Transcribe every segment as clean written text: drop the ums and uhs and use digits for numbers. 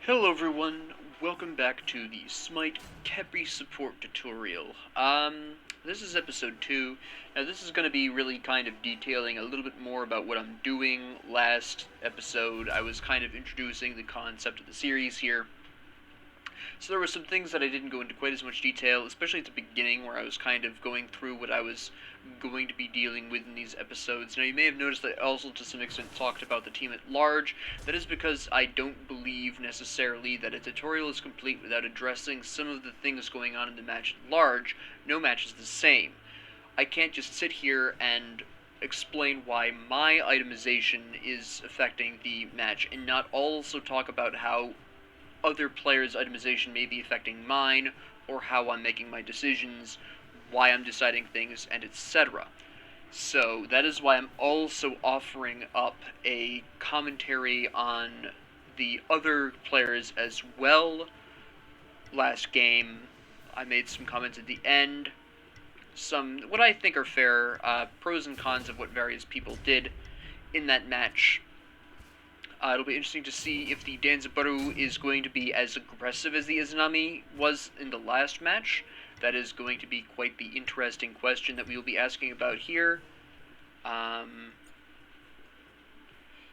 Hello everyone, welcome back to the SMITE Khepri support tutorial. This is episode 2. Now this is going to be really kind of detailing a little bit more about what I'm doing. Last episode I was kind of introducing the concept of the series here. So there were some things that I didn't go into quite as much detail, especially at the beginning where I was kind of going through what I was going to be dealing with in these episodes. Now you may have noticed that I also to some extent talked about the team at large. That is because I don't believe necessarily that a tutorial is complete without addressing some of the things going on in the match at large. No match is the same. I can't just sit here and explain why my itemization is affecting the match and not also talk about how other players' itemization may be affecting mine, or how I'm making my decisions, why I'm deciding things, and etc. So that is why I'm also offering up a commentary on the other players as well. Last game, I made some comments at the end, some what I think are fair pros and cons of what various people did in that match. It'll be interesting to see if the Danza is going to be as aggressive as the Izanami was in the last match. That is going to be quite the interesting question that we will be asking about here.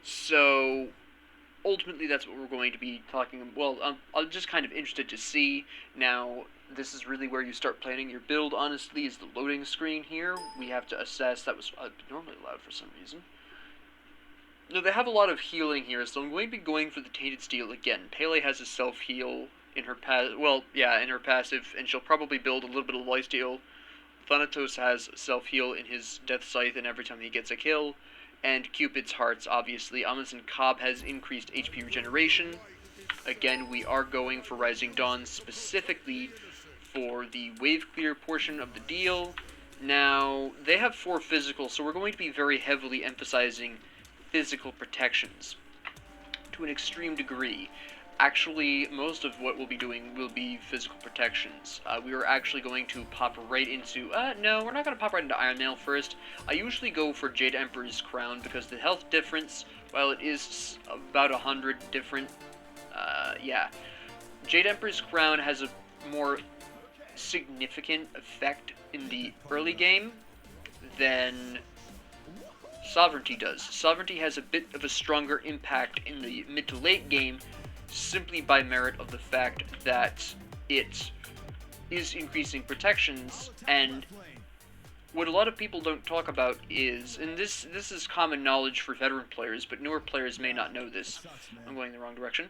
So, ultimately that's what we're going to be talking about. Well, I'm just kind of interested to see. Now, this is really where you start planning your build, honestly, is the loading screen here. We have to assess. That was normally loud for some reason. No, they have a lot of healing here, so I'm going to be going for the Tainted Steel again. Pele has a self-heal in her in her passive, and she'll probably build a little bit of lifesteal. Thanatos has self-heal in his Death Scythe and every time he gets a kill. And Cupid's Hearts, obviously. Amazon Cobb has increased HP regeneration. Again, we are going for Rising Dawn specifically for the wave clear portion of the deal. Now, they have 4 physical, so we're going to be very heavily emphasizing physical protections to an extreme degree. Actually, most of what we'll be doing will be physical protections. We are actually going to pop right into... no, we're not going to pop right into Iron Mail first. I usually go for Jade Emperor's Crown because the health difference, while it is about 100 different... yeah. Jade Emperor's Crown has a more significant effect in the early game than Sovereignty does. Sovereignty has a bit of a stronger impact in the mid to late game simply by merit of the fact that it is increasing protections, and what a lot of people don't talk about is, and this is common knowledge for veteran players, but newer players may not know this. I'm going in the wrong direction.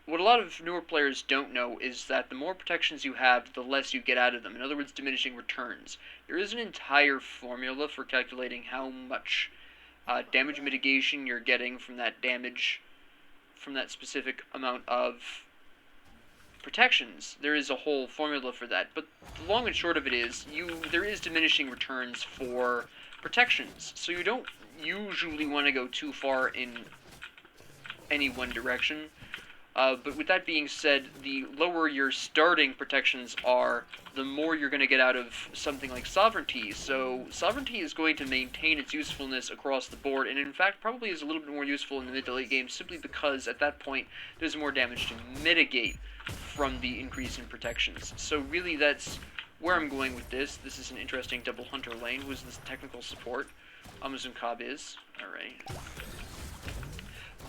What a lot of newer players don't know is that the more protections you have, the less you get out of them. In other words, diminishing returns. There is an entire formula for calculating how much damage mitigation you're getting from that damage, from that specific amount of protections. There is a whole formula for that. But the long and short of it is, there is diminishing returns for protections. So you don't usually want to go too far in any one direction. But with that being said, the lower your starting protections are, the more you're going to get out of something like Sovereignty. So Sovereignty is going to maintain its usefulness across the board, and in fact probably is a little bit more useful in the mid to late game simply because at that point there's more damage to mitigate from the increase in protections. So really that's where I'm going with this. This is an interesting double hunter lane. Who's this technical support? Amazon Cobb is. Alright.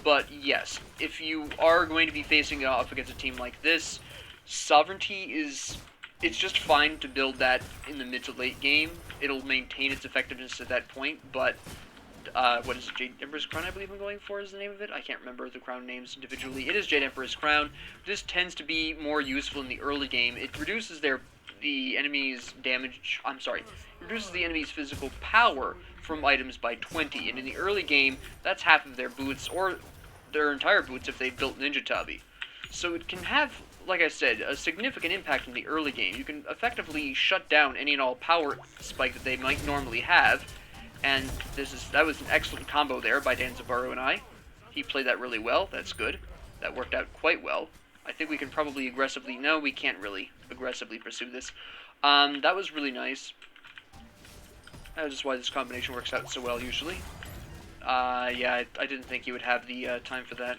But yes, if you are going to be facing off against a team like this, Sovereignty is... it's just fine to build that in the mid to late game. It'll maintain its effectiveness at that point, but... what is it? Jade Emperor's Crown, I believe I'm going for, is the name of it? I can't remember the crown names individually. It is Jade Emperor's Crown. This tends to be more useful in the early game. It reduces the enemy's damage... I'm sorry. It reduces the enemy's physical power from items by 20, and in the early game, that's half of their boots, or their entire boots if they built Ninja Tabi. So it can have, like I said, a significant impact in the early game. You can effectively shut down any and all power spike that they might normally have, and that was an excellent combo there by Danza and I. He played that really well. That's good. That worked out quite well. I think we can probably aggressively... no, we can't really aggressively pursue this. That was really nice. That is why this combination works out so well usually. Yeah, I didn't think he would have the time for that.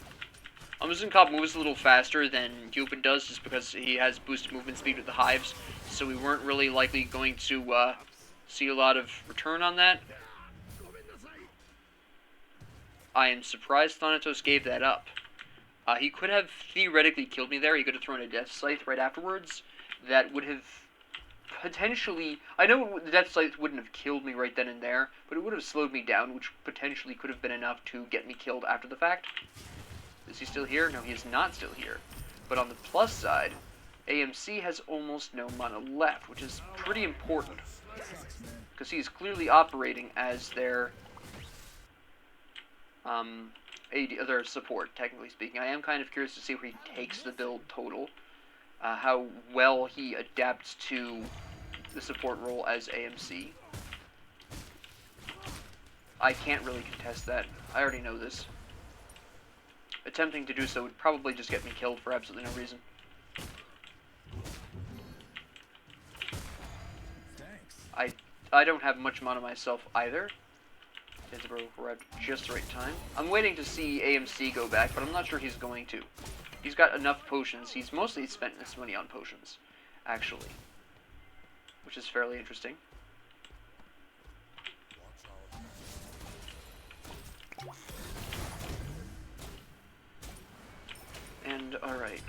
Cop moves a little faster than Cupid does, just because he has boosted movement speed with the hives, so we weren't really likely going to see a lot of return on that. I am surprised Thanatos gave that up. He could have theoretically killed me there. He could have thrown a Death Scythe right afterwards. That would have potentially... I know the Death Scythe wouldn't have killed me right then and there, but it would have slowed me down, which potentially could have been enough to get me killed after the fact. Is he still here? No, he is not still here. But on the plus side, AMC has almost no mana left, which is pretty important. Because he is clearly operating as their... their support, technically speaking. I am kind of curious to see where he takes the build total. How well he adapts to the support role as AMC. I can't really contest that. I already know this. Attempting to do so would probably just get me killed for absolutely no reason. I don't have much mana myself either. Danza arrived just the right time. I'm waiting to see AMC go back, but I'm not sure he's going to. He's got enough potions. He's mostly spent his money on potions, actually. Which is fairly interesting. And, alright.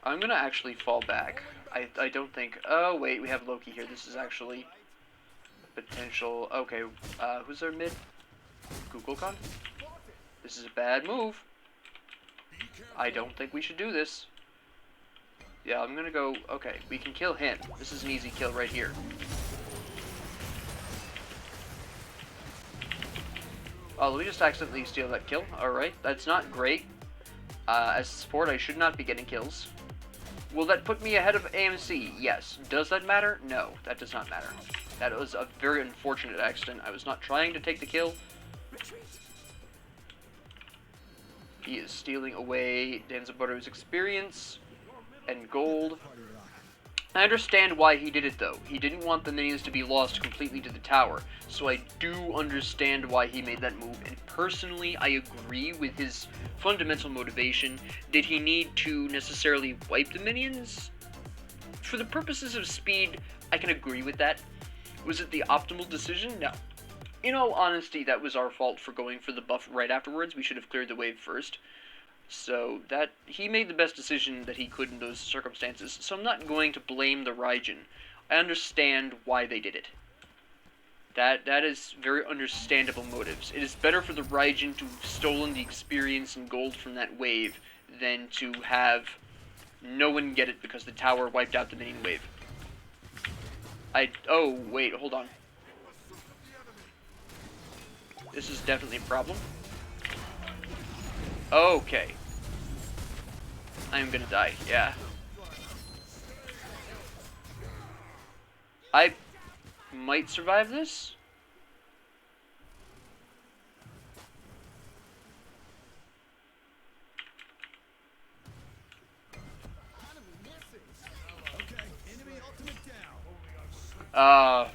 I'm gonna actually fall back. I don't think... Oh, wait, we have Loki here. This is actually... potential... Okay, who's our mid? Googlecon? This is a bad move. I don't think we should do this. Yeah, I'm gonna go... Okay, we can kill him. This is an easy kill right here. Oh, let me just accidentally steal that kill. Alright, that's not great. As support, I should not be getting kills. Will that put me ahead of AMC? Yes. Does that matter? No, that does not matter. That was a very unfortunate accident. I was not trying to take the kill. He is stealing away Danza Butter's experience and gold. I understand why he did it, though. He didn't want the minions to be lost completely to the tower, so I do understand why he made that move, and personally, I agree with his fundamental motivation. Did he need to necessarily wipe the minions? For the purposes of speed, I can agree with that. Was it the optimal decision? No. In all honesty, that was our fault for going for the buff right afterwards. We should have cleared the wave first. So that he made the best decision that he could in those circumstances. So I'm not going to blame the Raijin. I understand why they did it. That is very understandable motives. It is better for the Raijin to have stolen the experience and gold from that wave than to have no one get it because the tower wiped out the minion wave. Oh, wait, hold on. This is definitely a problem. Okay. I'm gonna die, yeah. I might survive this.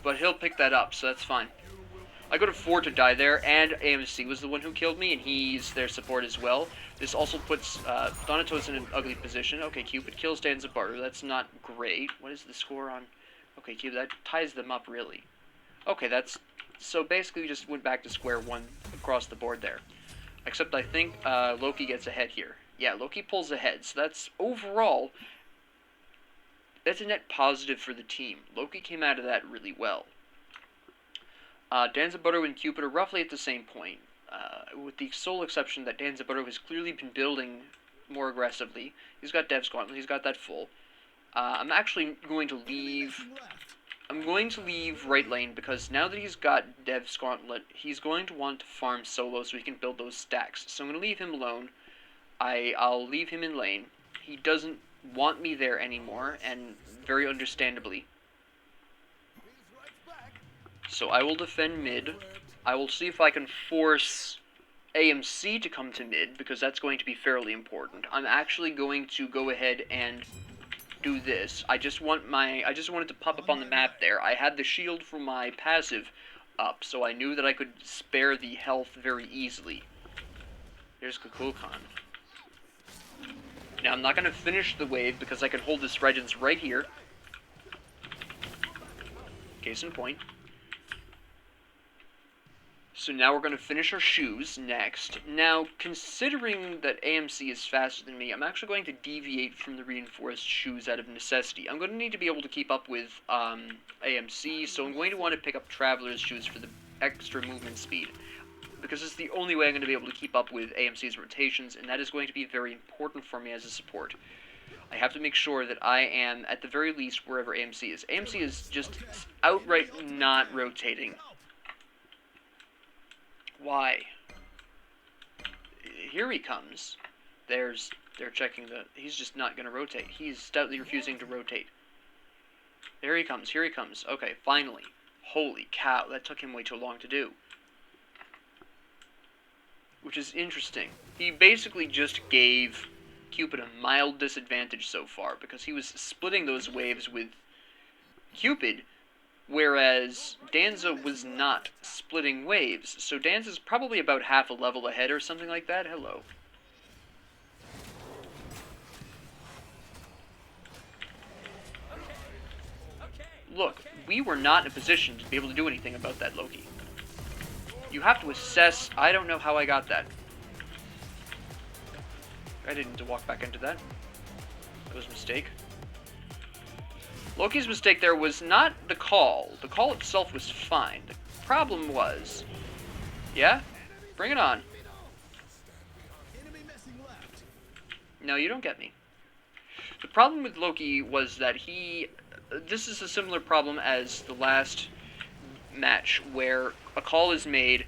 But he'll pick that up, so that's fine. I could afford to die there, and AMC was the one who killed me, and he's their support as well. This also puts Thanatos in an ugly position. Okay, Cupid kills Danza Barter. That's not great. What is the score on... Okay, Cupid, that ties them up, really. Okay, that's... So basically, we just went back to square one across the board there. Except I think Loki gets ahead here. Yeah, Loki pulls ahead, so that's overall... That's a net positive for the team. Loki came out of that really well. Danza Butter and Cupid are roughly at the same point, with the sole exception that Danza Butter has clearly been building more aggressively. He's got Dev's Gauntlet, he's got that full. I'm actually going to leave... I'm going to leave right lane, because now that he's got Dev's Gauntlet, he's going to want to farm solo so he can build those stacks. So I'm going to leave him alone. I'll leave him in lane. He doesn't want me there anymore, and very understandably. So I will defend mid. I will see if I can force AMC to come to mid, because that's going to be fairly important. I'm actually going to go ahead and do this. I just wanted to pop up on the map there. I had the shield for my passive up, so I knew that I could spare the health very easily. Here's Kukulkan. Now, I'm not going to finish the wave because I can hold this Regents right here. Case in point. So now we're going to finish our shoes next. Now, considering that AMC is faster than me, I'm actually going to deviate from the reinforced shoes out of necessity. I'm going to need to be able to keep up with AMC, so I'm going to want to pick up Traveler's shoes for the extra movement speed, because it's the only way I'm going to be able to keep up with AMC's rotations, and that is going to be very important for me as a support. I have to make sure that I am, at the very least, wherever AMC is. AMC is just outright not rotating. Why? Here he comes. They're checking the... He's just not going to rotate. He's stoutly refusing to rotate. There he comes. Here he comes. Okay, finally. Holy cow, that took him way too long to do. Which is interesting. He basically just gave Cupid a mild disadvantage so far, because he was splitting those waves with Cupid, whereas Danza was not splitting waves. So Danza's probably about half a level ahead or something like that. Hello. Look, we were not in a position to be able to do anything about that, Loki. You have to assess... I don't know how I got that. I didn't need to walk back into that. That was a mistake. Loki's mistake there was not the call. The call itself was fine. The problem was... Yeah? Bring it on. No, you don't get me. The problem with Loki was that he... This is a similar problem as the last match, where a call is made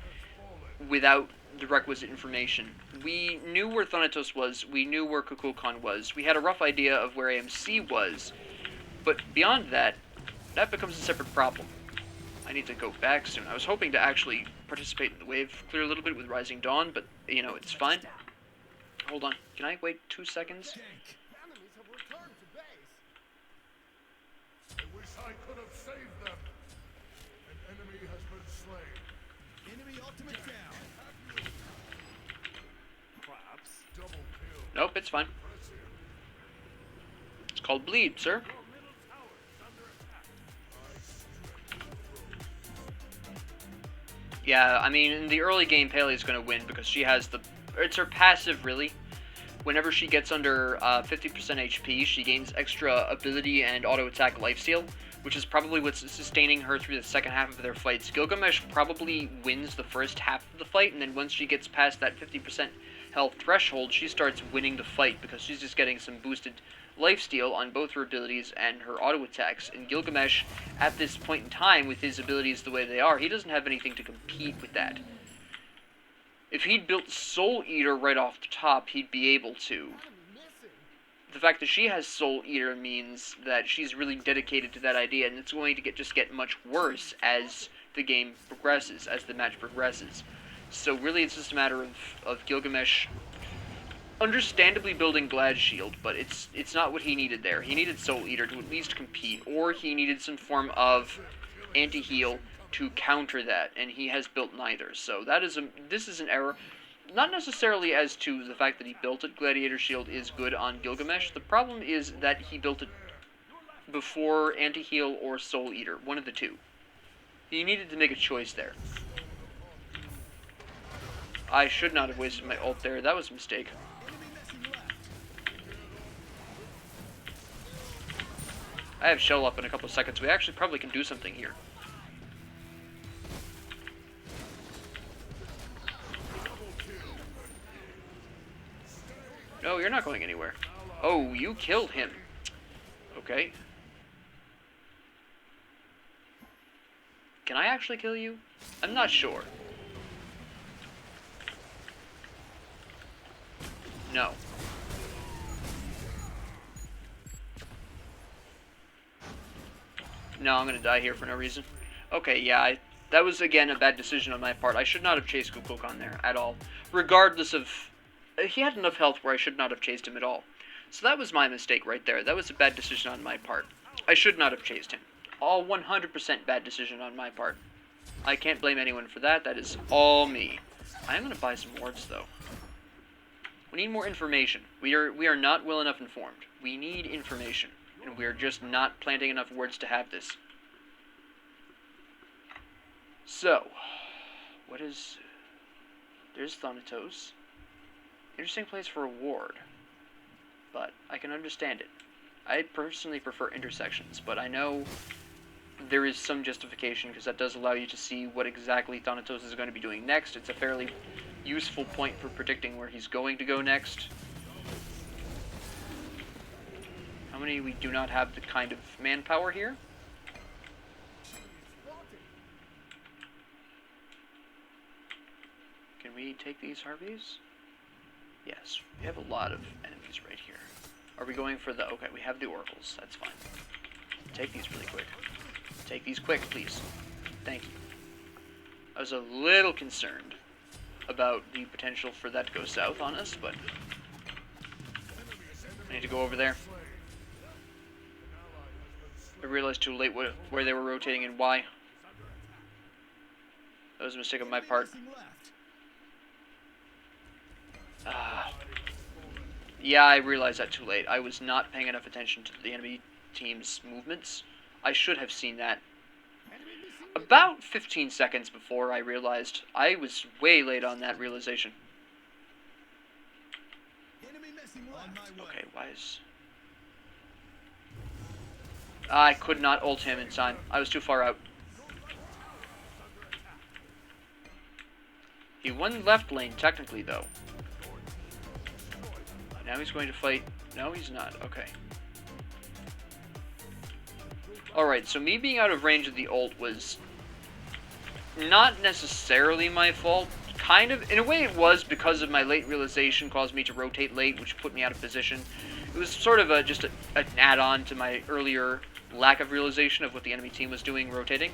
without the requisite information. We knew where Thanatos was, we knew where Kukulkan was, we had a rough idea of where AMC was, but beyond that, that becomes a separate problem. I need to go back soon. I was hoping to actually participate in the wave clear a little bit with Rising Dawn, but, you know, it's fine. Hold on. Can I wait 2 seconds? I wish I could have saved them. An enemy has been slain. Enemy ultimate down. Perhaps double kill. Nope, it's fine. It's called bleed, sir. Yeah, I mean, in the early game, Pele is going to win because she has the... It's her passive, really. Whenever she gets under 50% HP, she gains extra ability and auto-attack lifesteal, which is probably what's sustaining her through the second half of their fights. Gilgamesh probably wins the first half of the fight, and then once she gets past that 50% health threshold, she starts winning the fight because she's just getting some boosted lifesteal on both her abilities and her auto-attacks. And Gilgamesh, at this point in time, with his abilities the way they are, he doesn't have anything to compete with that. If he'd built Soul Eater right off the top, he'd be able to. The fact that she has Soul Eater means that she's really dedicated to that idea, and it's going to just get much worse as the game progresses, as the match progresses. So really it's just a matter of Gilgamesh understandably building Glad Shield, but it's not what he needed there. He needed Soul Eater to at least compete, or he needed some form of anti-heal to counter that, and he has built neither. So this is an error, not necessarily as to the fact that he built it. Gladiator Shield is good on Gilgamesh. The problem is that he built it before anti-heal or Soul Eater, one of the two. He needed to make a choice there. I should not have wasted my ult there. That was a mistake. I have Shell up in a couple of seconds. We actually probably can do something here. No, you're not going anywhere. Oh, you killed him. Okay. Can I actually kill you? I'm not sure. No. No, I'm gonna die here for no reason. Okay, yeah, that was, again, a bad decision on my part. I should not have chased Kukulkan there at all. Regardless of... He had enough health where I should not have chased him at all. So that was my mistake right there. That was a bad decision on my part. I should not have chased him. All 100% bad decision on my part. I can't blame anyone for that. That is all me. I am going to buy some wards, though. We need more information. We are not well enough informed. We need information. And we are just not planting enough wards to have this. So, what is... There's Thanatos. Interesting place for a ward. But I can understand it. I personally prefer intersections, but I know there is some justification because that does allow you to see what exactly Thanatos is going to be doing next. It's a fairly useful point for predicting where he's going to go next. How many? We do not have the kind of manpower here. Can we take these Harpies? Yes, we have a lot of enemies right here. Are we going for the... Okay, we have the oracles. That's fine. Take these really quick. Take these quick, please. Thank you. I was a little concerned about the potential for that to go south on us, but... I need to go over there. I realized too late where they were rotating and why. That was a mistake on my part. Yeah, I realized that too late. I was not paying enough attention to the enemy team's movements. I should have seen that about 15 seconds before I realized. I was way late on that realization. Okay, why is... I could not ult him in time. I was too far out. He won left lane, technically, though. Now he's going to fight... No, he's not. Okay. Alright, so me being out of range of the ult was not necessarily my fault. Kind of. In a way it was, because of my late realization caused me to rotate late, which put me out of position. It was sort of just an add-on to my earlier lack of realization of what the enemy team was doing rotating.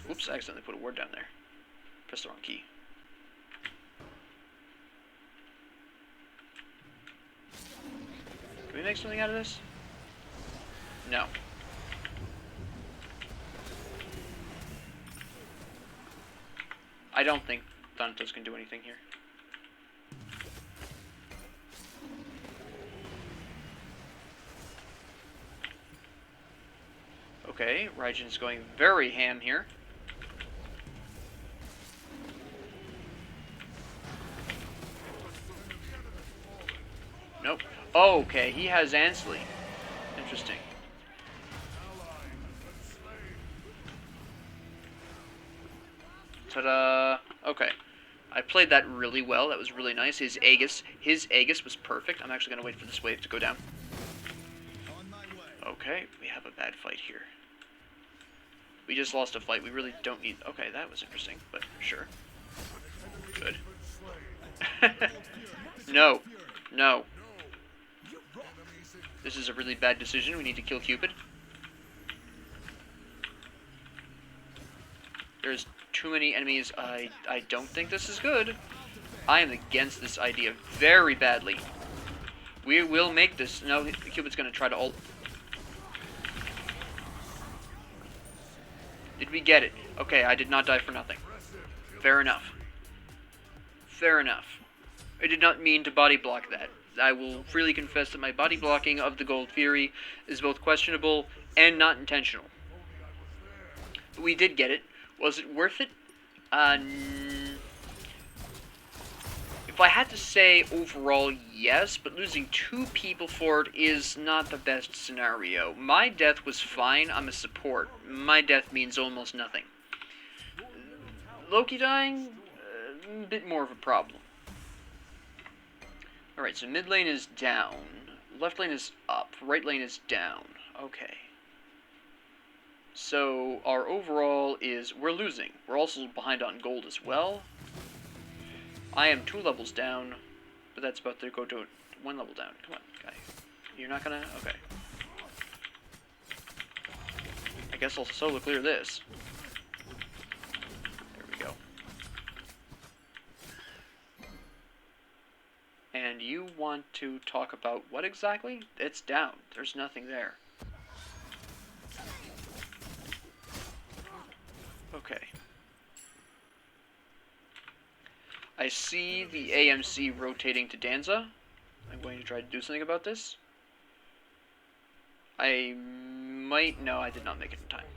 Oops, I accidentally put a word down there. Press the wrong key. Can we make something out of this? No. I don't think Thanatos can do anything here. Okay, Raijin is going very ham here. Nope. Oh, okay, he has Ansley. Interesting. Ta-da! Okay. I played that really well. That was really nice. His Aegis was perfect. I'm actually going to wait for this wave to go down. Okay, we have a bad fight here. We just lost a fight. We really don't need... Okay, that was interesting, but sure. Good. No. No. This is a really bad decision. We need to kill Cupid. There's too many enemies. I don't think this is good. I am against this idea very badly. We will make this. No, Cupid's going to try to ult. Did we get it? Okay, I did not die for nothing. Fair enough. Fair enough. I did not mean to body block that. I will freely confess that my body blocking of the Gold Fury is both questionable and not intentional. But we did get it. Was it worth it? If I had to say overall, yes, but losing 2 people for it is not the best scenario. My death was fine. I'm a support. My death means almost nothing. Loki dying? A bit more of a problem. Alright, so mid lane is down. Left lane is up. Right lane is down. Okay. So, our overall is... We're losing. We're also behind on gold as well. I am 2 levels down, but that's about to go to 1 level down. Come on, guy. You're not gonna... Okay. I guess I'll solo clear this. There we go. And And you want to talk about what exactly? It's down. There's nothing there. Okay. I see the AMC rotating to Danza. I'm going to try to do something about this. I might... No, I did not make it in time.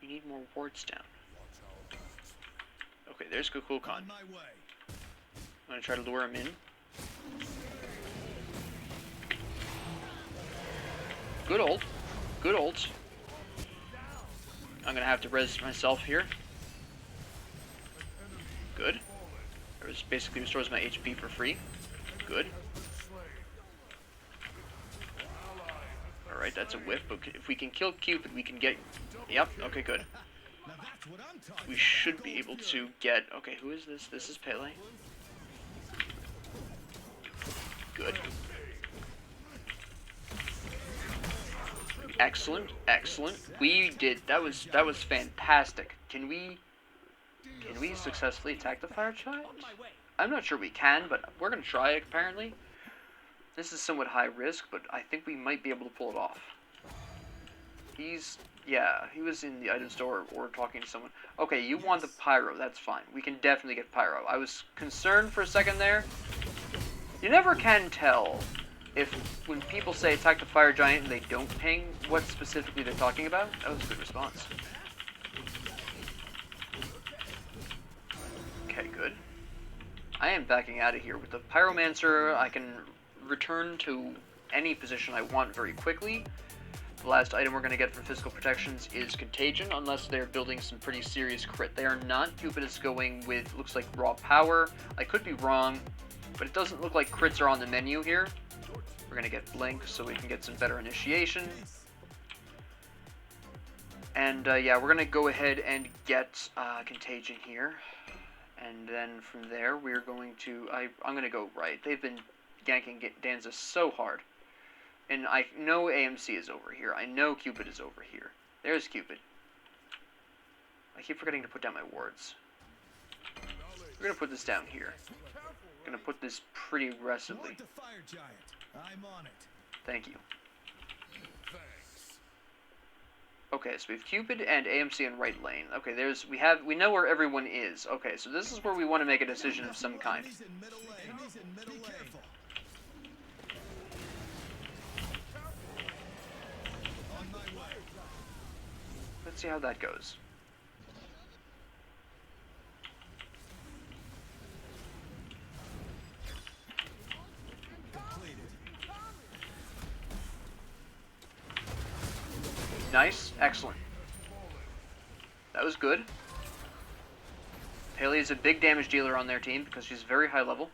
We need more wards down. Okay, there's Kukulkan. I'm going to try to lure him in. Good ult. Good ult. I'm going to have to res myself here. Good. It basically restores my HP for free. Good. Alright, that's a whiff, but if we can kill Cupid, we can get... Yep, okay, good. We should be able to get... Okay, who is this? This is Pele. Good. Excellent, excellent. We did... That was fantastic. Can we successfully attack the fire giant? I'm not sure we can, but we're going to try it, apparently. This is somewhat high risk, but I think we might be able to pull it off. Yeah, he was in the item store or talking to someone. Okay, you want the pyro, that's fine. We can definitely get pyro. I was concerned for a second there. You never can tell if when people say attack the fire giant and they don't ping what specifically they're talking about. That was a good response. Okay, good. I am backing out of here. With the Pyromancer, I can return to any position I want very quickly. The last item we're going to get from Physical Protections is Contagion, unless they're building some pretty serious crit. They are not. Cupid is going with, looks like, raw power. I could be wrong, but it doesn't look like crits are on the menu here. We're going to get Blink so we can get some better initiation. And, yeah, we're going to go ahead and get Contagion here. And then from there, we're going to... I'm going to go right. They've been ganking Danza so hard. And I know AMC is over here. I know Cupid is over here. There's Cupid. I keep forgetting to put down my wards. We're going to put this down here. Going to put this pretty aggressively. Thank you. Okay, so we have Cupid and AMC in right lane. Okay, we know where everyone is. Okay, so this is where we want to make a decision of some kind. Let's see how that goes. Nice, excellent. That was good. Pele is a big damage dealer on their team because she's very high level.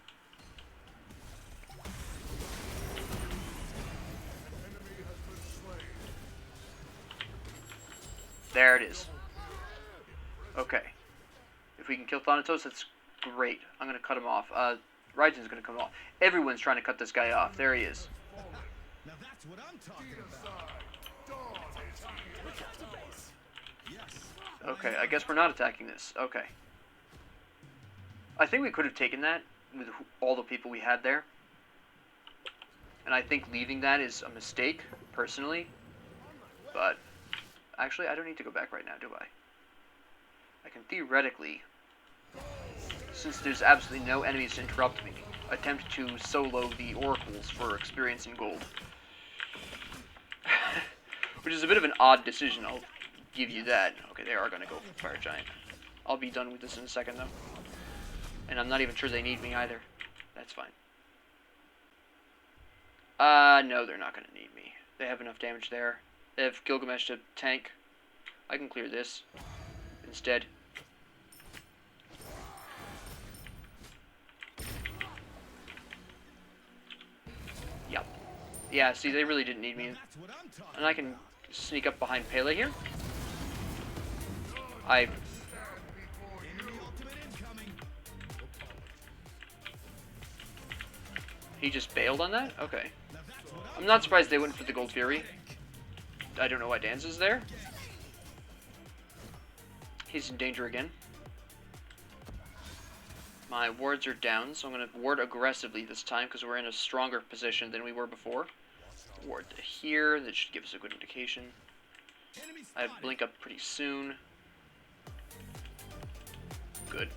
There it is. Okay. If we can kill Thanatos, that's great. I'm going to cut him off. Raiden's going to come off. Everyone's trying to cut this guy off. There he is. Now that's what I'm talking about. Okay, I guess we're not attacking this. Okay. I think we could have taken that with all the people we had there. And I think leaving that is a mistake, personally. But, actually, I don't need to go back right now, do I? I can theoretically, since there's absolutely no enemies to interrupt me, attempt to solo the oracles for experience and gold. Which is a bit of an odd decision, I'll give you that. Okay, they are going to go for Fire Giant. I'll be done with this in a second, though. And I'm not even sure they need me either. That's fine. No, they're not going to need me. They have enough damage there. They have Gilgamesh to tank. I can clear this instead. Yep. Yeah, see, they really didn't need me. And I can sneak up behind Pele here. He just bailed on that? Okay. I'm not surprised they went for the Gold Fury. I don't know why Danza's there. He's in danger again. My wards are down, so I'm going to ward aggressively this time because we're in a stronger position than we were before. Ward to here, that should give us a good indication. I blink up pretty soon. Good.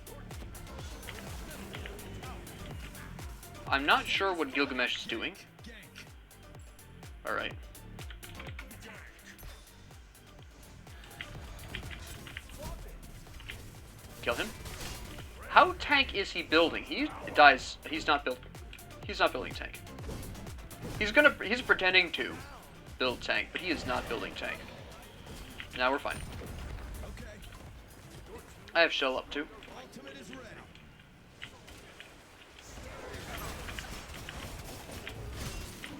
I'm not sure what Gilgamesh is doing. Alright. Kill him. How tank is he building? He dies. He's not building. He's not building tank. He's pretending to build tank, but he is not building tank. Now we're fine. I have shell up too.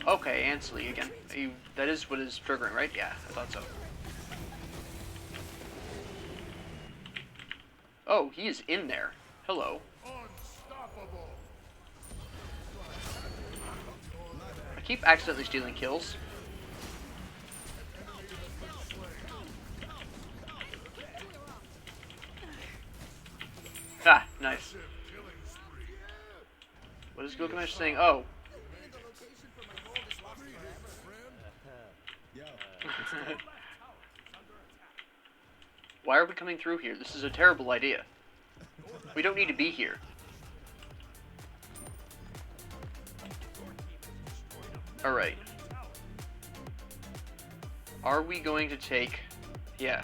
Okay, Ansley again. That is what is triggering, right? Yeah, I thought so. Oh, he is in there. Hello. Unstoppable. I keep accidentally stealing kills. Ah, nice. What is Gilgamesh saying? Oh. Why are we coming through here? This is a terrible idea. We don't need to be here. Alright. Are we going to take... Yeah.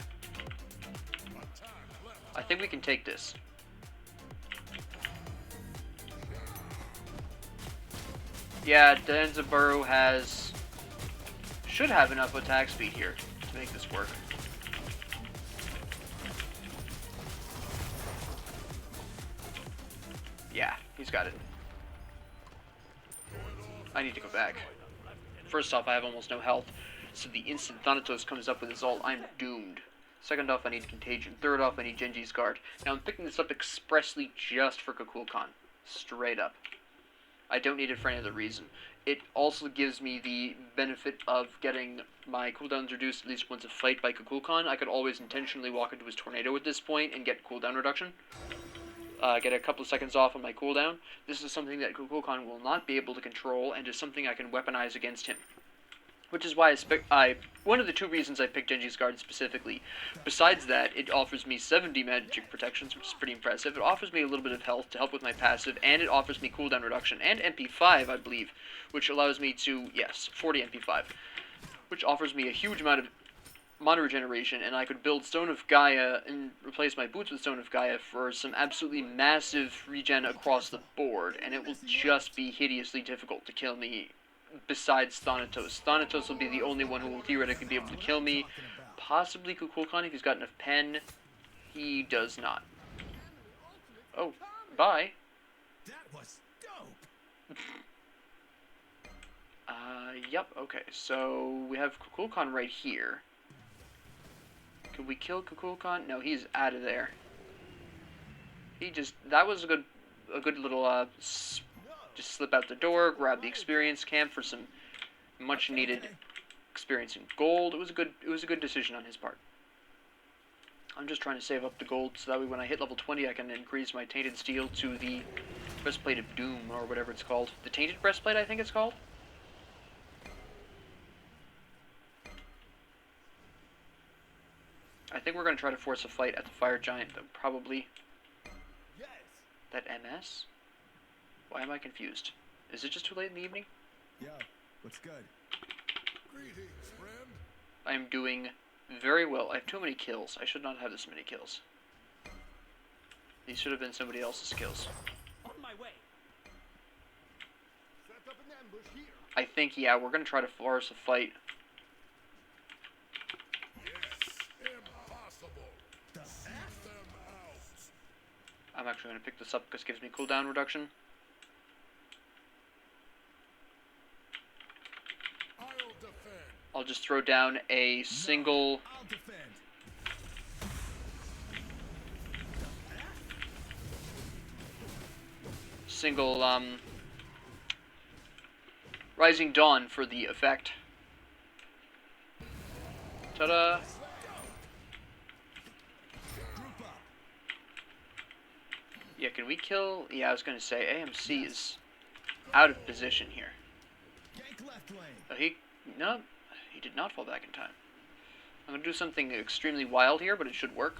I think we can take this. Yeah, Danza has... should have enough attack speed here to make this work. Yeah, he's got it. I need to go back. First off, I have almost no health, so the instant Thanatos comes up with his ult, I'm doomed. Second off, I need Contagion. Third off, I need Genji's Guard. Now, I'm picking this up expressly just for Kukulkan. Straight up. I don't need it for any other reason. It also gives me the benefit of getting my cooldowns reduced at least once a fight by Kukulkan. I could always intentionally walk into his tornado at this point and get cooldown reduction. Get a couple of seconds off on my cooldown. This is something that Kukulkan will not be able to control, and is something I can weaponize against him. Which is why one of the two reasons I picked Genji's Guard specifically. Besides that, it offers me 70 magic protections, which is pretty impressive. It offers me a little bit of health to help with my passive, and it offers me cooldown reduction, and MP5, I believe, which allows me to, yes, 40 MP5, which offers me a huge amount of mana regeneration, and I could build Stone of Gaia and replace my boots with Stone of Gaia for some absolutely massive regen across the board, and it will just be hideously difficult to kill me besides Thanatos. Thanatos will be the only one who will theoretically be able to kill me. Possibly Kukulkan if he's got enough pen. He does not. Oh, bye. That was dope. Yep, okay, so we have Kukulkan right here. Could we kill Kukulkan? No, he's out of there. That was a good little, just slip out the door, grab the experience camp for some much needed experience in gold. It was a good decision on his part. I'm just trying to save up the gold so that way when I hit level 20 I can increase my tainted steel to the breastplate of doom, or whatever it's called. The tainted breastplate, I think it's called. I think we're going to try to force a fight at the fire giant, though probably. Yes. That MS? Why am I confused? Is it just too late in the evening? Yo, what's good? Greetings, friend. I am doing very well. I have too many kills. I should not have this many kills. These should have been somebody else's kills. On my way. Set up an ambush here. I think, yeah, we're going to try to force a fight. Yes. Impossible. The F them out. I'm actually going to pick this up because it gives me cooldown reduction. I'll defend. I'll just throw down a single... I'll defend. Rising Dawn for the effect. Ta-da! Group up. Yeah, can we kill... Yeah, I was going to say, AMC is out of position here. Gank left lane. He... No, he did not fall back in time. I'm going to do something extremely wild here, but it should work.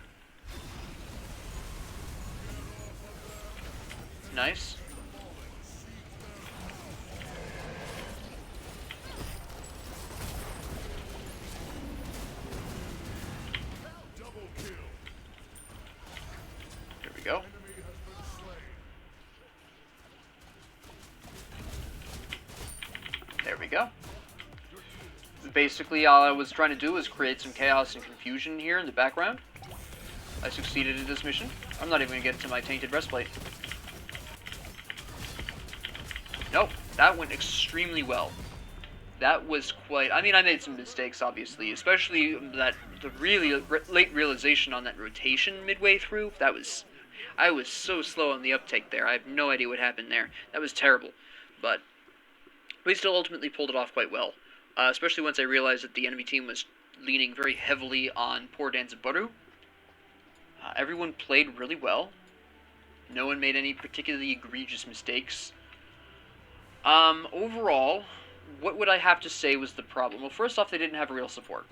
Nice. Double kill. There we go. Enemy has been slain. There we go. Basically, all I was trying to do was create some chaos and confusion here in the background. I succeeded in this mission. I'm not even going to get to my tainted breastplate. Nope, that went extremely well. That was quite... I mean, I made some mistakes, obviously, especially that the really late realization on that rotation midway through. That was... I was so slow on the uptake there. I have no idea what happened there. That was terrible. But we still ultimately pulled it off quite well. Especially once I realized that the enemy team was leaning very heavily on poor Danza. Everyone played really well. No one made any particularly egregious mistakes. Overall, what would I have to say was the problem? Well, first off, they didn't have real support.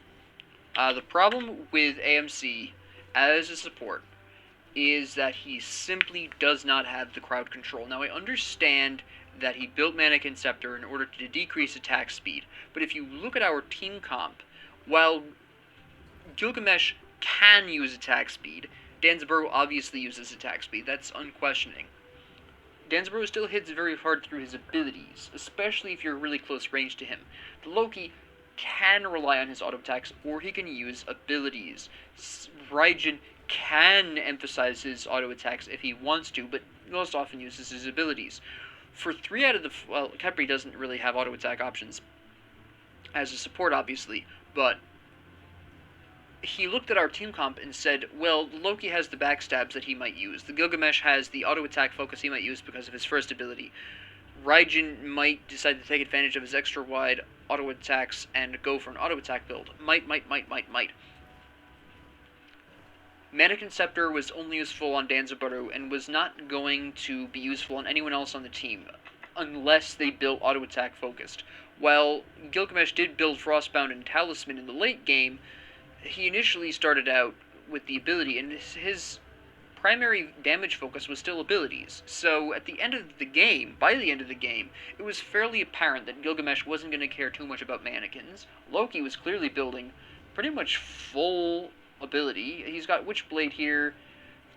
The problem with AMC as a support is that he simply does not have the crowd control. Now, I understand that he built Maniken Scepter in order to decrease attack speed, but if you look at our team comp, while Gilgamesh can use attack speed, Danza obviously uses attack speed. That's unquestioning. Danza still hits very hard through his abilities, especially if you're really close range to him. The Loki can rely on his auto attacks, or he can use abilities. Raijin can emphasize his auto attacks if he wants to, but most often uses his abilities. For 3 out of the... Well, Khepri doesn't really have auto attack options as a support, obviously, but he looked at our team comp and said, well, Loki has the backstabs that he might use. The Gilgamesh has the auto attack focus he might use because of his first ability. Raijin might decide to take advantage of his extra wide auto attacks and go for an auto attack build. Might. Maniken Scepter was only useful on Danza and was not going to be useful on anyone else on the team, unless they built auto attack focused. While Gilgamesh did build Frostbound and Talisman in the late game, he initially started out with the ability, and his primary damage focus was still abilities. So at the end of the game, by the end of the game, it was fairly apparent that Gilgamesh wasn't going to care too much about mannequins. Loki was clearly building pretty much full ability. He's got Witchblade here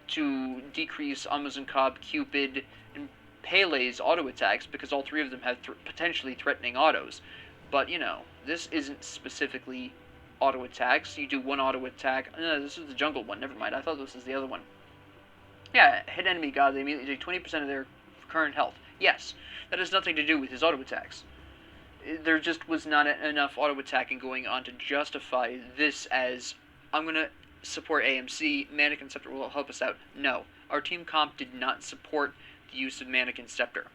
to decrease Amazon Cobb, Cupid, and Pele's auto attacks, because all 3 of them have potentially threatening autos. But, you know, this isn't specifically auto attacks. You do 1 auto attack. No, this is the jungle one. Never mind. I thought this was the other one. Yeah, hit enemy god, they immediately take 20% of their current health. Yes, that has nothing to do with his auto attacks. There just was not enough auto attacking going on to justify this as, I'm going to support AMC, Maniken Scepter will help us out. No, our team comp did not support the use of Maniken Scepter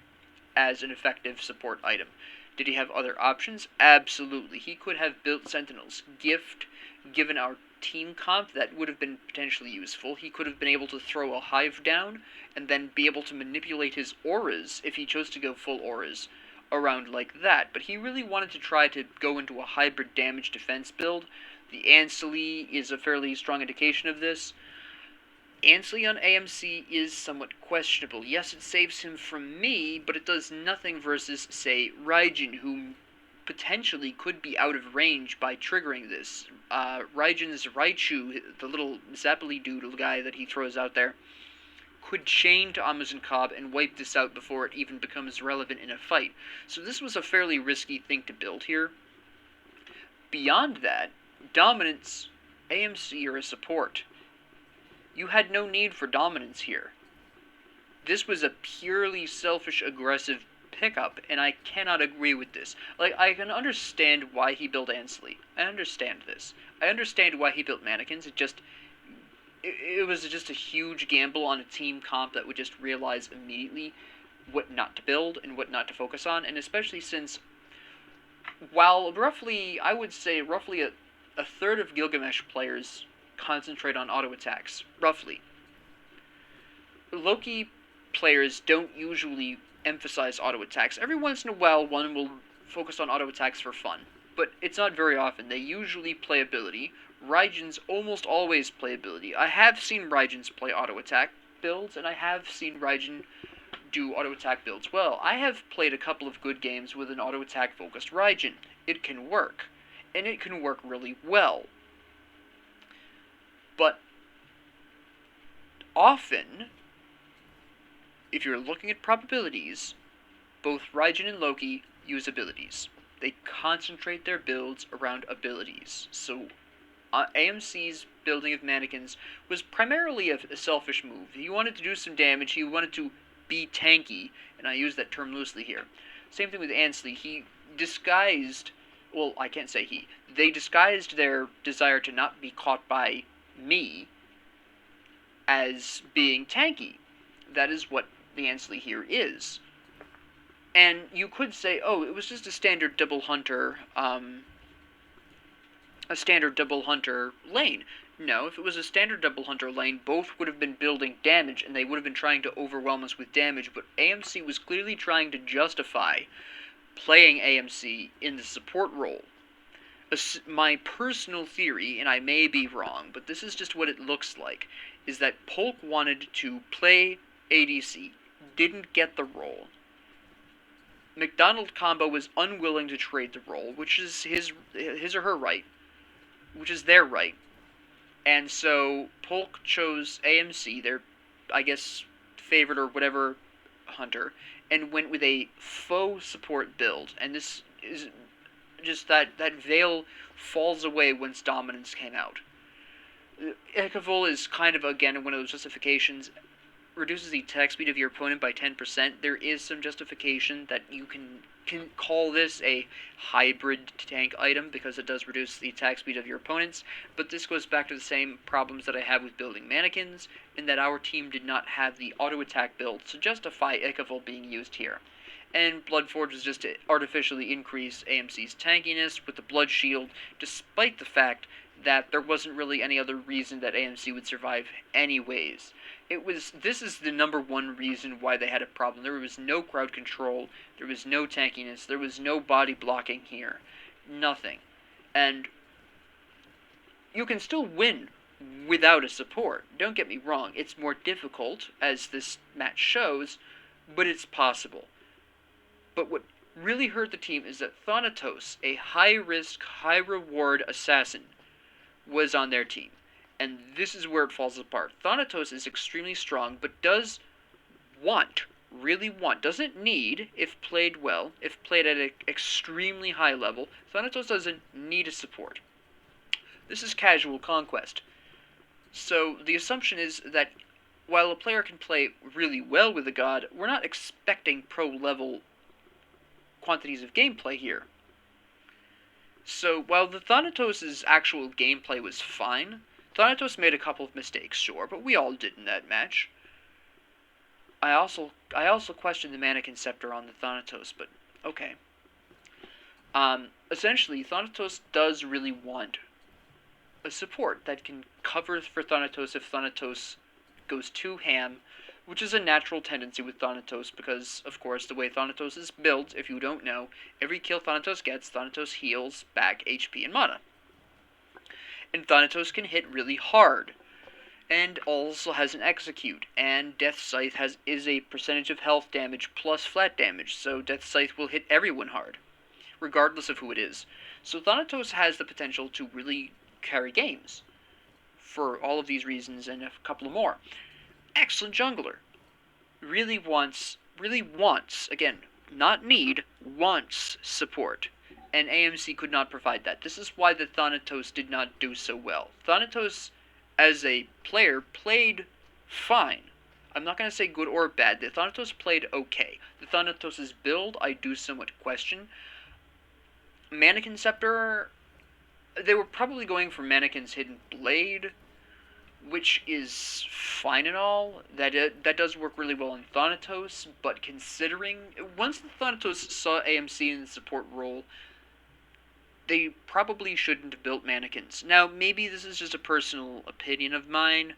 as an effective support item. Did he have other options? Absolutely. He could have built Sentinels. Given our team comp, that would have been potentially useful. He could have been able to throw a hive down and then be able to manipulate his auras if he chose to go full auras around like that. But he really wanted to try to go into a hybrid damage defense build. The Anseli is a fairly strong indication of this. Anseli on AMC is somewhat questionable. Yes, it saves him from me, but it does nothing versus, say, Raijin, who potentially could be out of range by triggering this. Raijin's Raichu, the little Zappily doodle guy that he throws out there, could chain to Amazon Cobb and wipe this out before it even becomes relevant in a fight. So this was a fairly risky thing to build here. Beyond that, dominance, AMC are a support. You had no need for dominance here. This was a purely selfish, aggressive pickup, and I cannot agree with this. Like, I can understand why he built Anseli. I understand this. I understand why he built mannequins. It was just a huge gamble on a team comp that would just realize immediately what not to build and what not to focus on, and especially since, while I would say roughly a third of Gilgamesh players concentrate on auto attacks, roughly. Loki players don't usually emphasize auto attacks. Every once in a while, one will focus on auto attacks for fun, but it's not very often. They usually play ability. Raijins almost always play ability. I have seen Raijins play auto attack builds, and I have seen Raijin do auto attack builds well. I have played a couple of good games with an auto attack focused Raijin. It can work, and it can work really well. But often, if you're looking at probabilities, both Raijin and Loki use abilities. They concentrate their builds around abilities. So AMC's building of Manikens was primarily a selfish move. He wanted to do some damage, he wanted to be tanky, and I use that term loosely here. Same thing with Ansley. He disguised, well, I can't say he, they disguised their desire to not be caught by me as being tanky. That is what the Ansley here is. And you could say, oh, it was just a standard double hunter, lane. No, if it was a standard double hunter lane, both would have been building damage, and they would have been trying to overwhelm us with damage, but AMC was clearly trying to justify playing AMC in the support role. My personal theory, and I may be wrong, but this is just what it looks like, is that Polk wanted to play ADC, didn't get the role. McDonald Combo was unwilling to trade the role, which is his or her right, which is their right. And so Polk chose AMC, their, I guess, favorite or whatever hunter, and went with a faux support build. And this is just that veil falls away once Dominance came out. Ekavol is kind of, again, one of those justifications. Reduces the attack speed of your opponent by 10%. There is some justification that you can call this a hybrid tank item because it does reduce the attack speed of your opponents, but this goes back to the same problems that I have with building Manikens, in that our team did not have the auto attack build to justify Ekavol being used here. And Bloodforge was just to artificially increase AMC's tankiness with the Blood Shield, despite the fact that there wasn't really any other reason that AMC would survive anyways. This is the number one reason why they had a problem. There was no crowd control, there was no tankiness, there was no body blocking here. Nothing. And you can still win without a support. Don't get me wrong, it's more difficult, as this match shows, but it's possible. But what really hurt the team is that Thanatos, a high-risk, high-reward assassin, was on their team. And this is where it falls apart. Thanatos is extremely strong, but does really want, doesn't need, if played well, if played at an extremely high level, Thanatos doesn't need a support. This is casual conquest. So the assumption is that while a player can play really well with a god, we're not expecting pro-level quantities of gameplay here. So while the Thanatos' actual gameplay was fine, Thanatos made a couple of mistakes, sure, but we all did in that match. I also questioned the Maniken Scepter on the Thanatos, but okay. Essentially, Thanatos does really want a support that can cover for Thanatos if Thanatos goes too ham, which is a natural tendency with Thanatos because, of course, the way Thanatos is built, if you don't know, every kill Thanatos gets, Thanatos heals back HP and mana. And Thanatos can hit really hard, and also has an execute, and Death Scythe is a percentage of health damage plus flat damage, so Death Scythe will hit everyone hard, regardless of who it is. So Thanatos has the potential to really carry games, for all of these reasons and a couple of more. Excellent jungler. Really wants, again, not need, wants support. And AMC could not provide that. This is why the Thanatos did not do so well. Thanatos, as a player, played fine. I'm not going to say good or bad. The Thanatos played okay. The Thanatos' build, I do somewhat question. Maniken Scepter, they were probably going for Maniken's Hidden Blade, which is fine and all. That does work really well in Thanatos, but considering, once the Thanatos saw AMC in the support role, they probably shouldn't have built Manikens. Now, maybe this is just a personal opinion of mine.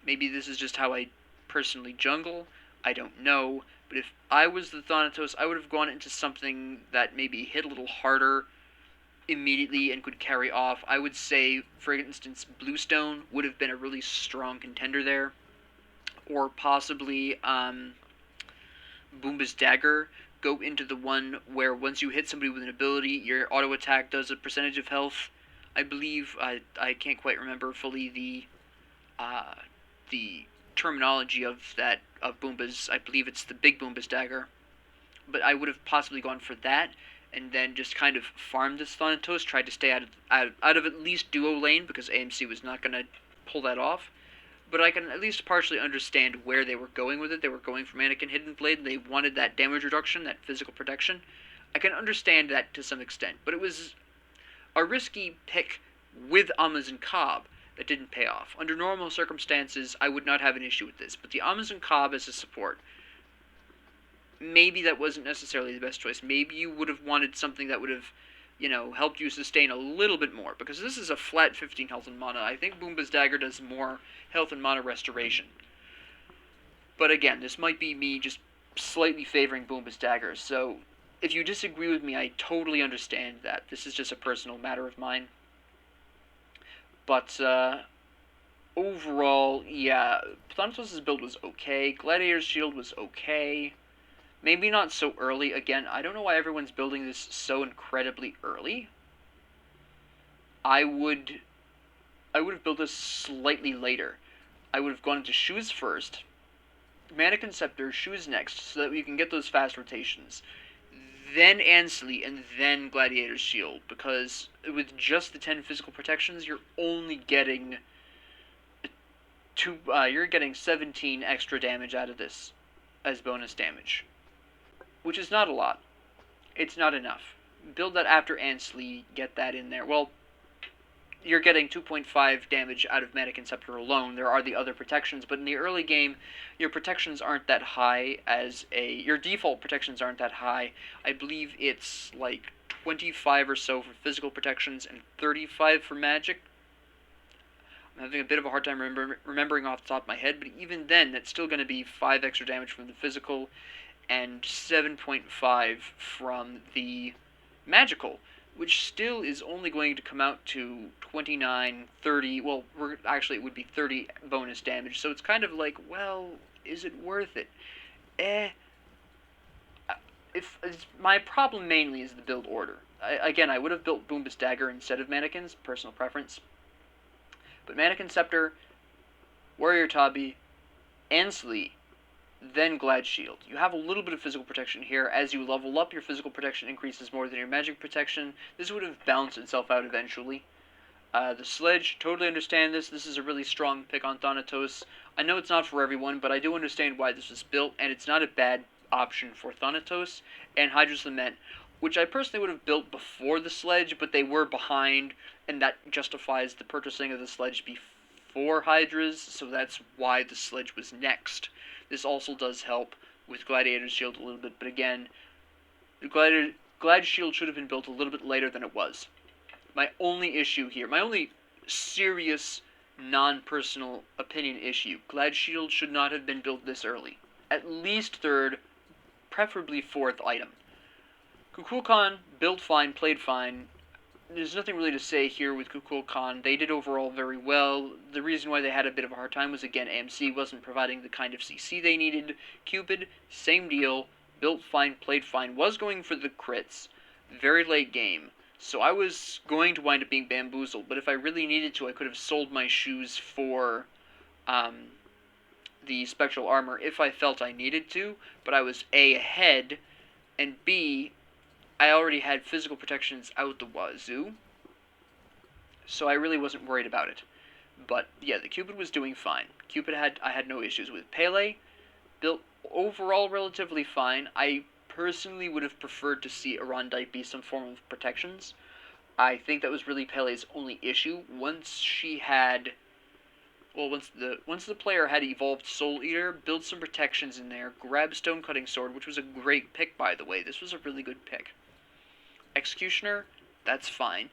Maybe this is just how I personally jungle. I don't know. But if I was the Thanatos, I would have gone into something that maybe hit a little harder immediately and could carry off. I would say, for instance, Bluestone would have been a really strong contender there. Or possibly Boomba's Dagger. Go into the one where once you hit somebody with an ability, your auto attack does a percentage of health. I believe I can't quite remember fully the terminology of Boomba's. I believe it's the big Boomba's Dagger, but I would have possibly gone for that, and then just kind of farmed this Thanatos, tried to stay out of at least duo lane because AMC was not going to pull that off. But I can at least partially understand where they were going with it. They were going for Maniken Hidden Blade, and they wanted that damage reduction, that physical protection. I can understand that to some extent, but it was a risky pick with Amazon Cobb that didn't pay off. Under normal circumstances, I would not have an issue with this, but the Amazon Cobb as a support, maybe that wasn't necessarily the best choice. Maybe you would have wanted something that would have, helped you sustain a little bit more, because this is a flat 15 health and mana. I think Boomba's Dagger does more health and mana restoration. But again, this might be me just slightly favoring Boomba's Dagger, so if you disagree with me, I totally understand that. This is just a personal matter of mine. But overall, yeah, Thanatos' build was okay. Gladiator's Shield was okay. Maybe not so early. Again, I don't know why everyone's building this so incredibly early. I would have built this slightly later. I would have gone into Shoes first, Maniken Scepter, Shoes next, so that we can get those fast rotations. Then Ansley, and then Gladiator's Shield, because with just the 10 physical protections, you're only getting you're getting 17 extra damage out of this as bonus damage, which is not a lot. It's not enough. Build that after Ansley, get that in there. Well, you're getting 2.5 damage out of Maniken Scepter alone. There are the other protections, but in the early game, your protections aren't that high your default protections aren't that high. I believe it's like 25 or so for physical protections and 35 for magic. I'm having a bit of a hard time remembering off the top of my head, but even then, that's still going to be 5 extra damage from the physical and 7.5 from the magical, which still is only going to come out to 29, 30, well, actually it would be 30 bonus damage, so it's kind of like, well, is it worth it? My problem mainly is the build order. Again, I would have built Boomba's Dagger instead of Maniken's, personal preference, but Maniken Scepter, Warrior Tabi, Ansley, then Glad Shield. You have a little bit of physical protection here. As you level up, your physical protection increases more than your magic protection. This would have balanced itself out eventually. The Sledge, totally understand this. This is a really strong pick on Thanatos. I know it's not for everyone, but I do understand why this was built, and it's not a bad option for Thanatos. And Hydra's Lament, which I personally would have built before the Sledge, but they were behind, and that justifies the purchasing of the Sledge before Hydra's, so that's why the Sledge was next. This also does help with Gladiator's Shield a little bit, but again, the Glad Shield should have been built a little bit later than it was. My only issue here, my only serious, non-personal opinion issue, Glad Shield should not have been built this early. At least third, preferably fourth item. Kukulkan, built fine, played fine. There's nothing really to say here with Kukulkan. They did overall very well. The reason why they had a bit of a hard time was, again, AMC wasn't providing the kind of CC they needed. Cupid, same deal. Built fine, played fine. Was going for the crits. Very late game. So I was going to wind up being bamboozled. But if I really needed to, I could have sold my shoes for the Spectral Armor if I felt I needed to. But I was A, ahead, and B, I already had physical protections out the wazoo, so I really wasn't worried about it. But yeah, the Cupid was doing fine. I had no issues with. Pele, built overall relatively fine. I personally would have preferred to see Arandite be some form of protections. I think that was really Pele's only issue. Once the player had evolved Soul Eater, build some protections in there, grab Stone Cutting Sword, which was a great pick, by the way. This was a really good pick. Executioner, that's fine.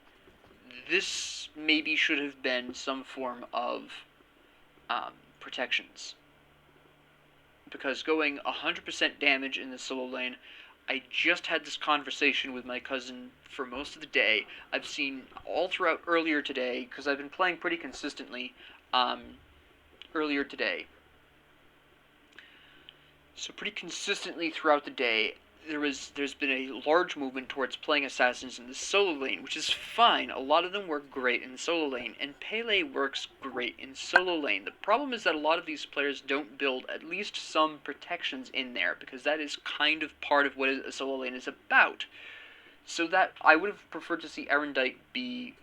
This maybe should have been some form of protections. because going 100% damage in the solo lane, I just had this conversation with my cousin for most of the day. I've seen all throughout earlier today, because I've been playing pretty consistently earlier today. So pretty consistently throughout the day, there's been a large movement towards playing assassins in the solo lane, which is fine. A lot of them work great in the solo lane, and Pele works great in solo lane. The problem is that a lot of these players don't build at least some protections in there, because that is kind of part of what a solo lane is about. So that I would have preferred to see Erendite be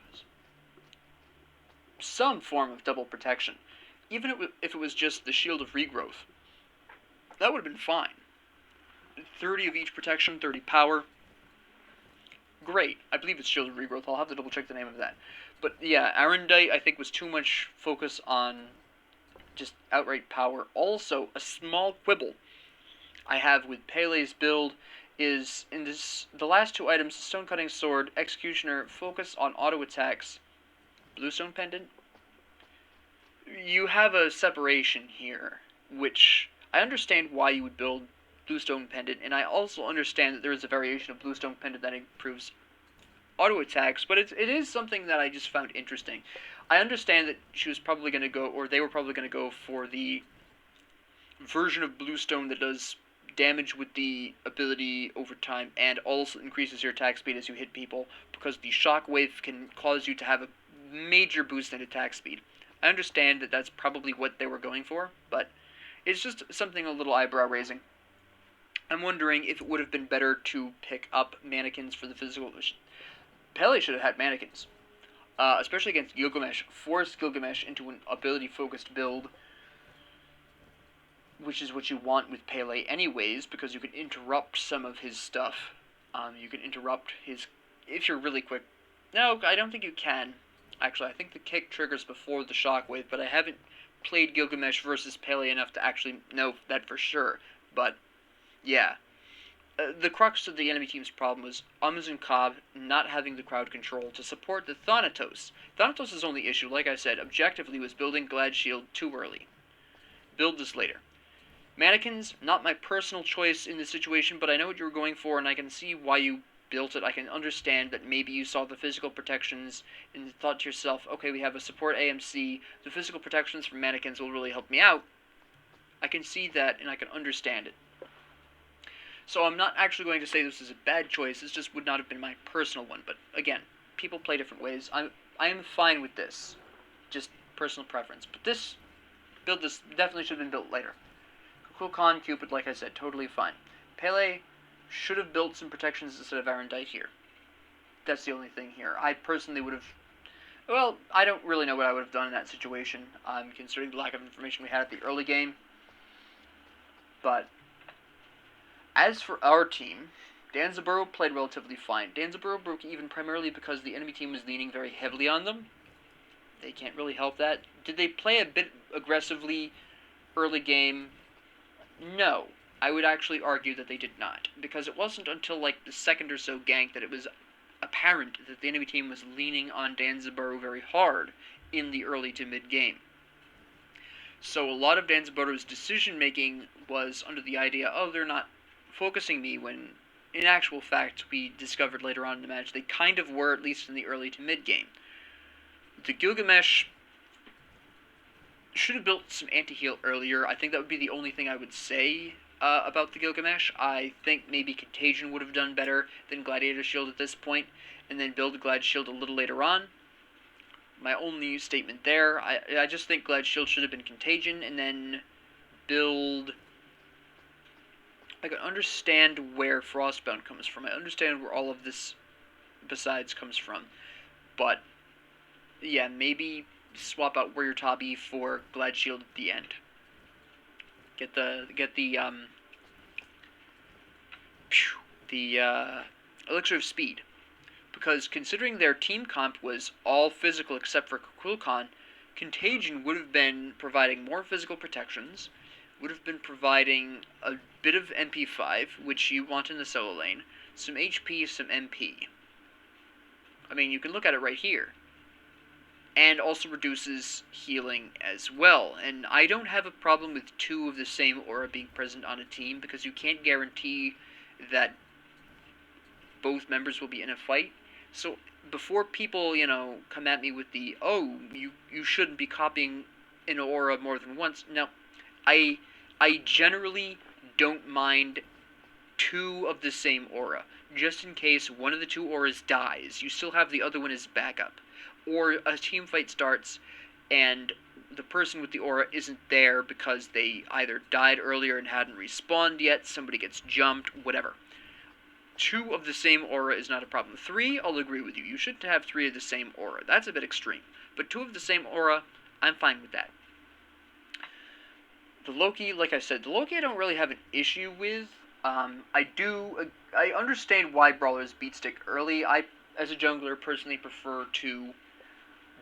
some form of double protection, even if it was just the Shield of Regrowth. That would have been fine. 30 of each protection, 30 power. Great. I believe it's Shield of Regrowth. I'll have to double check the name of that. But yeah, Erendite I think was too much focus on just outright power. Also, a small quibble I have with Pele's build is in the last two items, Stone Cutting Sword, Executioner, focus on auto attacks, Bluestone Pendant. You have a separation here, which I understand why you would build Bluestone Pendant, and I also understand that there is a variation of Bluestone Pendant that improves auto attacks, but it is something that I just found interesting. I understand that she was probably going to go, or they were probably going to go for the version of Bluestone that does damage with the ability over time and also increases your attack speed as you hit people, because the shockwave can cause you to have a major boost in attack speed. I understand that that's probably what they were going for, but it's just something a little eyebrow raising. I'm wondering if it would have been better to pick up Manikens for the physical. Pele should have had Manikens, especially against Gilgamesh. Force Gilgamesh into an ability-focused build, which is what you want with Pele anyways, because you can interrupt some of his stuff. You can interrupt his... if you're really quick. No, I don't think you can. Actually, I think the kick triggers before the shockwave, but I haven't played Gilgamesh versus Pele enough to actually know that for sure. But yeah, the crux of the enemy team's problem was Amazon Cobb not having the crowd control to support the Thanatos. Thanatos' only issue, like I said, objectively was building Glad Shield too early. Build this later. Manikens, not my personal choice in this situation, but I know what you were going for, and I can see why you built it. I can understand that maybe you saw the physical protections and thought to yourself, okay, we have a support AMC, the physical protections from Manikens will really help me out. I can see that, and I can understand it. So I'm not actually going to say this is a bad choice, this just would not have been my personal one, but again, people play different ways. I am fine with this, just personal preference, but this definitely should have been built later. Kukulkan, Cupid, like I said, totally fine. Pele should have built some protections instead of Erendite here. That's the only thing here. I personally would have... well, I don't really know what I would have done in that situation, considering the lack of information we had at the early game. But as for our team, Danza played relatively fine. Danza broke even primarily because the enemy team was leaning very heavily on them. They can't really help that. Did they play a bit aggressively early game? No. I would actually argue that they did not, because it wasn't until like the second or so gank that it was apparent that the enemy team was leaning on Danza very hard in the early to mid game. So a lot of Danza's decision-making was under the idea, oh, they're not focusing me, when in actual fact we discovered later on in the match they kind of were, at least in the early to mid game. The Gilgamesh should have built some anti-heal earlier. I think that would be the only thing I would say about the Gilgamesh. I think maybe Contagion would have done better than Gladiator Shield at this point, and then build Glad Shield a little later on. My only statement there, I just think Glad Shield should have been Contagion, and then build... I can understand where Frostbound comes from. I understand where all of this besides comes from. But, yeah, maybe swap out Warrior Tabi for Glad Shield at the end. Get the Elixir of Speed. Because considering their team comp was all physical except for Kukulkan, Contagion would have been providing more physical protections, would have been providing a bit of MP5, which you want in the solo lane, some HP, some MP. I mean, you can look at it right here. and also reduces healing as well. And I don't have a problem with 2 of the same aura being present on a team, because you can't guarantee that both members will be in a fight. So before people, come at me with the, oh, you shouldn't be copying an aura more than once. No, I generally don't mind 2 of the same aura, just in case one of the 2 auras dies. You still have the other one as backup. Or a team fight starts and the person with the aura isn't there because they either died earlier and hadn't respawned yet, somebody gets jumped, whatever. 2 of the same aura is not a problem. 3, I'll agree with you. You shouldn't have 3 of the same aura. That's a bit extreme. But 2 of the same aura, I'm fine with that. The Loki, like I said, the Loki I don't really have an issue with. I understand why brawlers beat stick early. I, as a jungler, personally prefer to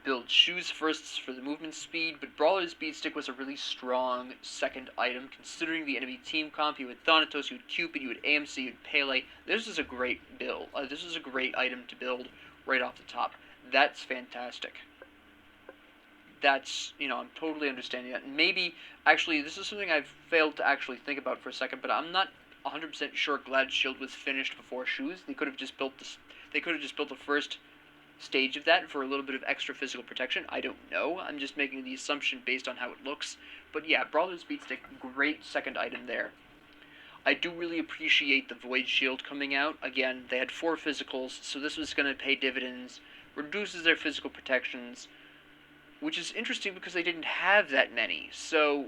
build shoes first for the movement speed, but brawler's beat stick was a really strong second item considering the enemy team comp. You had Thanatos, you had Cupid, you had AMC, you had Pele. This is a great build. This is a great item to build right off the top. That's fantastic. That's, I'm totally understanding that. And maybe, actually, this is something I've failed to actually think about for a second, but I'm not 100% sure Glad's shield was finished before shoes. They could have just built this. They could have just built the first stage of that for a little bit of extra physical protection. I don't know. I'm just making the assumption based on how it looks. But yeah, Brawler's Beat Stick, great second item there. I do really appreciate the Void Shield coming out. Again, they had 4 physicals, so this was going to pay dividends. Reduces their physical protections, which is interesting because they didn't have that many. So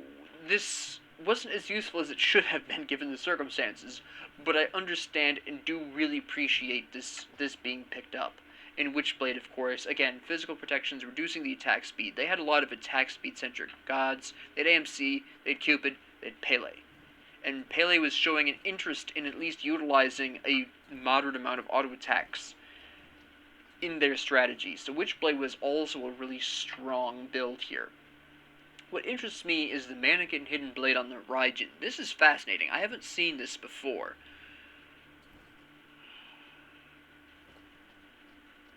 this wasn't as useful as it should have been given the circumstances. But I understand and do really appreciate this being picked up. In Witchblade, of course, again, physical protections, reducing the attack speed. They had a lot of attack speed-centric gods. They had AMC, they had Cupid, they had Pele. And Pele was showing an interest in at least utilizing a moderate amount of auto-attacks in their strategy. So Witchblade was also a really strong build here. What interests me is the Maniken Hidden Blade on the Raijin. This is fascinating. I haven't seen this before.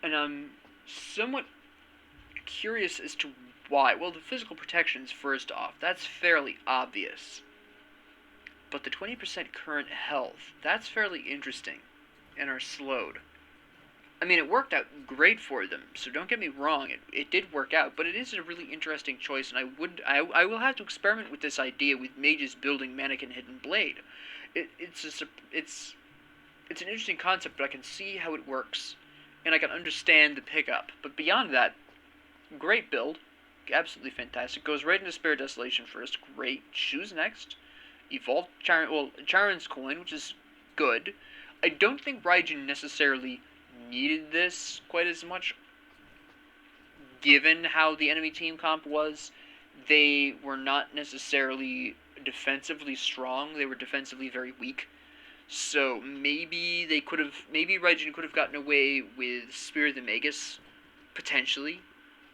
And I'm somewhat curious as to why. Well, the physical protections, first off, that's fairly obvious. But the 20% current health, that's fairly interesting, and are slowed. I mean, it worked out great for them, so don't get me wrong, it did work out, but it is a really interesting choice, and I will have to experiment with this idea with mages building Maniken Hidden Blade. It's an interesting concept, but I can see how it works. And I can understand the pickup. But beyond that, great build. Absolutely fantastic. Goes right into Spirit Desolation first. Great. Shoes next. Evolved Charon's Coin, which is good. I don't think Raijin necessarily needed this quite as much, given how the enemy team comp was. They were not necessarily defensively strong. They were defensively very weak. So maybe Raijin could have gotten away with Spear of the Magus, potentially.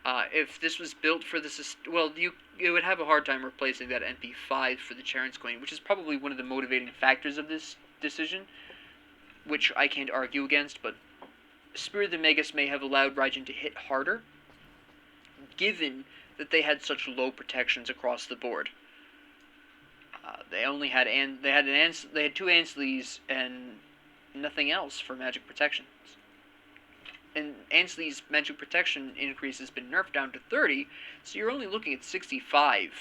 If this was built for this, well, you would have a hard time replacing that MP5 for the Charon's Coin, which is probably one of the motivating factors of this decision, which I can't argue against, but Spear of the Magus may have allowed Raijin to hit harder, given that they had such low protections across the board. They had 2 Ansleys and nothing else for magic protections. And Ansley's magic protection increase has been nerfed down to 30, so you're only looking at 65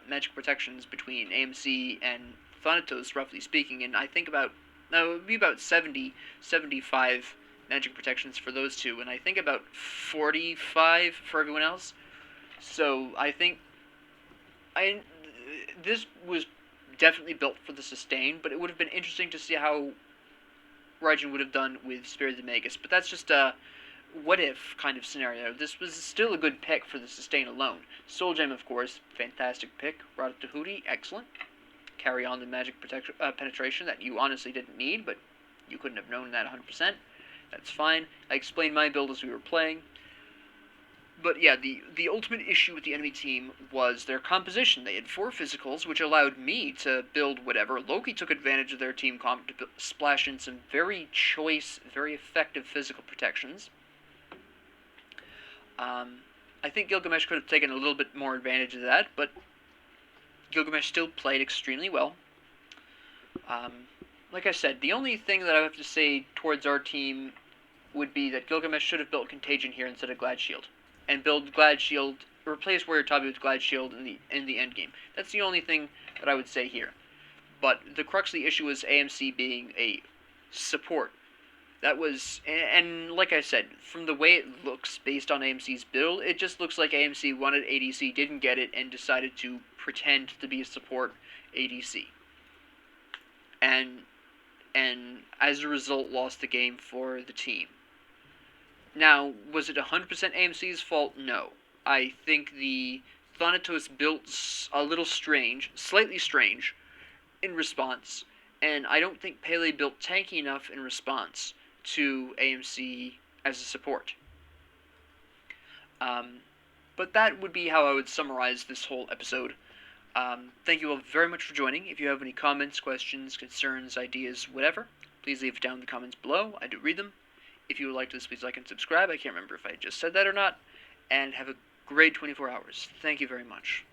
magic protections between AMC and Thanatos, roughly speaking, and I think it would be about 70, 75 magic protections for those 2, and I think about 45 for everyone else. So I think this was definitely built for the sustain, but it would have been interesting to see how Raijin would have done with Spirit of the Magus. But that's just a what-if kind of scenario. This was still a good pick for the sustain alone. Soul Gem, of course, fantastic pick. Rod of Tahuti, excellent. Carry on the magic penetration that you honestly didn't need, but you couldn't have known that 100%. That's fine. I explained my build as we were playing. But yeah, the ultimate issue with the enemy team was their composition. They had 4 physicals, which allowed me to build whatever. Loki took advantage of their team comp to splash in some very choice, very effective physical protections. I I think Gilgamesh could have taken a little bit more advantage of that, but Gilgamesh still played extremely well. Like I said, the only thing that I have to say towards our team would be that Gilgamesh should have built Contagion here instead of Glad Shield, and build Glad Shield, replace Warrior Tabi with Glad Shield in the end game. That's the only thing that I would say here. But the crux of the issue was AMC being a support. That was, and like I said, from the way it looks based on AMC's build, it just looks like AMC wanted ADC, didn't get it, and decided to pretend to be a support ADC. And as a result, lost the game for the team. Now, was it 100% AMC's fault? No. I think the Thanatos built a little strange, slightly strange, in response, and I don't think Pele built tanky enough in response to AMC as a support. But that would be how I would summarize this whole episode. Thank you all very much for joining. If you have any comments, questions, concerns, ideas, whatever, please leave it down in the comments below. I do read them. If you would like this, please like and subscribe. I can't remember if I just said that or not. And have a great 24 hours. Thank you very much.